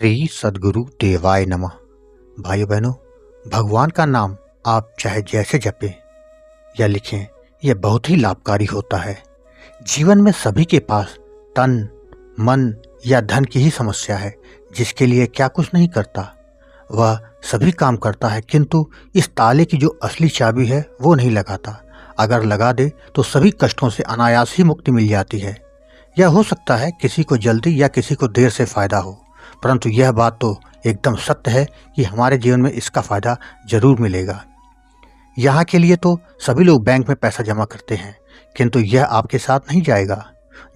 श्री सद्गुरु देवाय नमः। भाइयों बहनों, भगवान का नाम आप चाहे जैसे जपें या लिखें, यह बहुत ही लाभकारी होता है। जीवन में सभी के पास तन, मन या धन की ही समस्या है। जिसके लिए क्या कुछ नहीं करता, वह सभी काम करता है, किंतु इस ताले की जो असली चाबी है वो नहीं लगाता। अगर लगा दे तो सभी कष्टों से अनायास ही मुक्ति मिल जाती है। यह हो सकता है किसी को जल्दी या किसी को देर से फायदा हो, परंतु यह बात तो एकदम सत्य है कि हमारे जीवन में इसका फायदा जरूर मिलेगा। यहाँ के लिए तो सभी लोग बैंक में पैसा जमा करते हैं, किंतु यह आपके साथ नहीं जाएगा।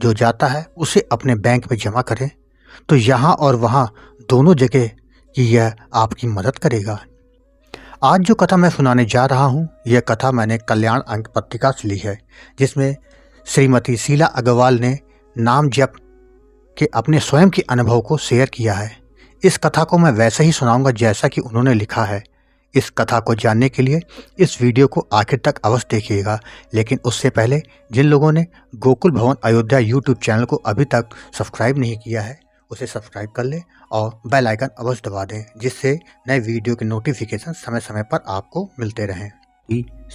जो जाता है उसे अपने बैंक में जमा करें तो यहाँ और वहाँ दोनों जगह कि यह आपकी मदद करेगा। आज जो कथा मैं सुनाने जा रहा हूँ, यह कथा मैंने कल्याण अंक पत्रिका से ली है, जिसमें श्रीमती शीला अग्रवाल ने नाम जप के अपने स्वयं के अनुभव को शेयर किया है। इस कथा को मैं वैसे ही सुनाऊंगा जैसा कि उन्होंने लिखा है। इस कथा को जानने के लिए इस वीडियो को आखिर तक अवश्य देखिएगा। लेकिन उससे पहले जिन लोगों ने गोकुल भवन अयोध्या यूट्यूब चैनल को अभी तक सब्सक्राइब नहीं किया है, उसे सब्सक्राइब कर लें और बेल आइकन अवश्य दबा दें, जिससे नए वीडियो के नोटिफिकेशन समय समय पर आपको मिलते रहें।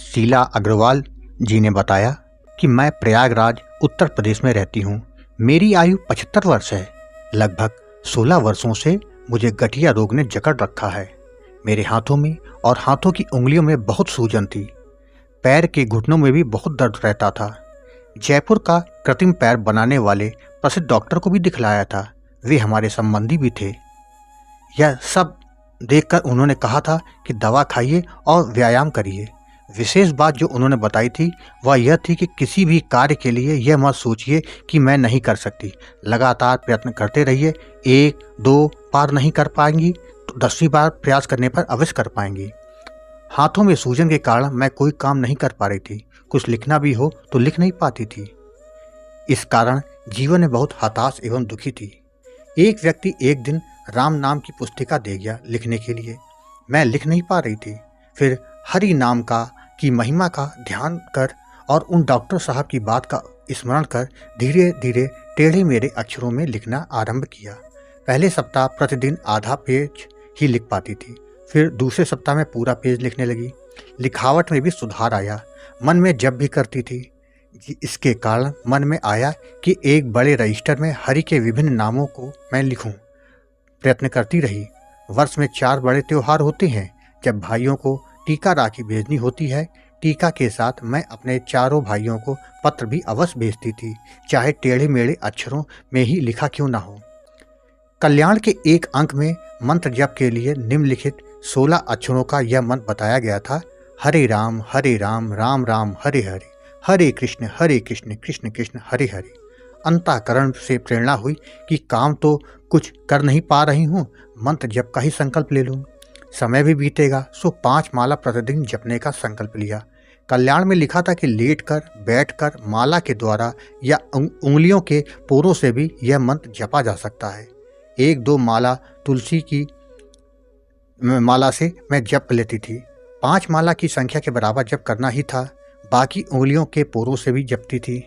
शीला अग्रवाल जी ने बताया कि मैं प्रयागराज उत्तर प्रदेश में रहती हूँ। मेरी आयु 75 वर्ष है। लगभग 16 वर्षों से मुझे गठिया रोग ने जकड़ रखा है। मेरे हाथों में और हाथों की उंगलियों में बहुत सूजन थी। पैर के घुटनों में भी बहुत दर्द रहता था। जयपुर का कृत्रिम पैर बनाने वाले प्रसिद्ध डॉक्टर को भी दिखलाया था, वे हमारे संबंधी भी थे। यह सब देखकर उन्होंने कहा था कि दवा खाइए और व्यायाम करिए। विशेष बात जो उन्होंने बताई थी वह यह थी कि किसी भी कार्य के लिए यह मत सोचिए कि मैं नहीं कर सकती। लगातार प्रयत्न करते रहिए। 1-2 बार नहीं कर पाएंगी तो 10वीं बार प्रयास करने पर अवश्य कर पाएंगी। हाथों में सूजन के कारण मैं कोई काम नहीं कर पा रही थी। कुछ लिखना भी हो तो लिख नहीं पाती थी। इस कारण जीवन में बहुत हताश एवं दुखी थी। एक व्यक्ति एक दिन राम नाम की पुस्तिका दे गया लिखने के लिए। मैं लिख नहीं पा रही थी। फिर हरि नाम की महिमा का ध्यान कर और उन डॉक्टर साहब की बात का स्मरण कर धीरे धीरे टेढ़े मेढ़े अक्षरों में लिखना आरंभ किया। पहले सप्ताह प्रतिदिन आधा पेज ही लिख पाती थी। फिर दूसरे सप्ताह में पूरा पेज लिखने लगी। लिखावट में भी सुधार आया। मन में जब भी करती थी, इसके कारण मन में आया कि एक बड़े रजिस्टर में हरि के विभिन्न नामों को मैं लिखूं। प्रयत्न करती रही। वर्ष में 4 बड़े त्योहार होते हैं। जब भाइयों को टीका राखी भेजनी होती है, टीका के साथ मैं अपने चारों भाइयों को पत्र भी अवश्य भेजती थी, चाहे टेढ़े मेढ़े अक्षरों में ही लिखा क्यों ना हो। कल्याण के एक अंक में मंत्र जप के लिए निम्नलिखित 16 अक्षरों का यह मंत्र बताया गया था। हरे राम राम राम हरे हरे, हरे कृष्ण कृष्ण कृष्ण हरे हरे। अंतःकरण से प्रेरणा हुई कि काम तो कुछ कर नहीं पा रही हूँ, मंत्र जप का ही संकल्प ले लूँ। समय भी बीतेगा, सो 5 माला प्रतिदिन जपने का संकल्प लिया। कल्याण में लिखा था कि लेटकर, बैठकर, माला के द्वारा या उंगलियों के पोरों से भी यह मंत्र जपा जा सकता है। 1-2 माला तुलसी की माला से मैं जप लेती थी। 5 माला की संख्या के बराबर जप करना ही था। बाकी उंगलियों के पोरों से भी जपती थी।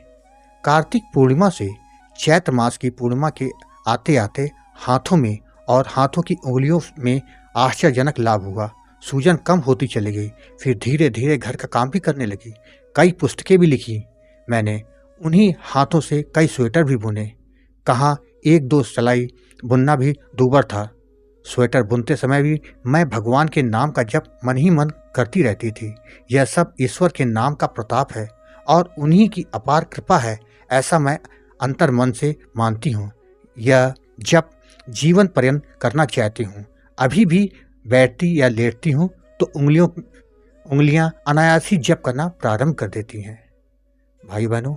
कार्तिक पूर्णिमा से चैत्र मास की पूर्णिमा के आते आते हाथों में और हाथों की उंगलियों में आश्चर्यजनक लाभ हुआ। सूजन कम होती चली गई। फिर धीरे धीरे घर का काम भी करने लगी। कई पुस्तकें भी लिखी मैंने। उन्हीं हाथों से कई स्वेटर भी बुने। कहाँ 1-2 सिलाई बुनना भी दूभर था। स्वेटर बुनते समय भी मैं भगवान के नाम का जप मन ही मन करती रहती थी। यह सब ईश्वर के नाम का प्रताप है और उन्हीं की अपार कृपा है, ऐसा मैं अंतर मन से मानती हूँ। यह जप जीवन पर्यंत करना चाहती हूँ। अभी भी बैठती या लेटती हूँ तो उंगलियां अनायास ही जप करना प्रारंभ कर देती हैं। भाई बहनों,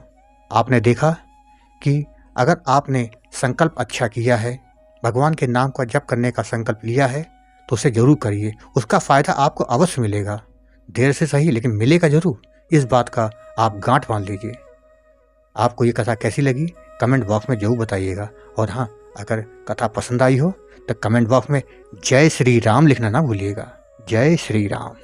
आपने देखा कि अगर आपने संकल्प अच्छा किया है, भगवान के नाम का जप करने का संकल्प लिया है, तो उसे जरूर करिए। उसका फ़ायदा आपको अवश्य मिलेगा। देर से सही, लेकिन मिलेगा जरूर। इस बात का आप गांठ बांध लीजिए। आपको ये कथा कैसी लगी कमेंट बॉक्स में जरूर बताइएगा। और हाँ, अगर कथा पसंद आई हो तो कमेंट बॉक्स में जय श्री राम लिखना ना भूलिएगा। जय श्री राम।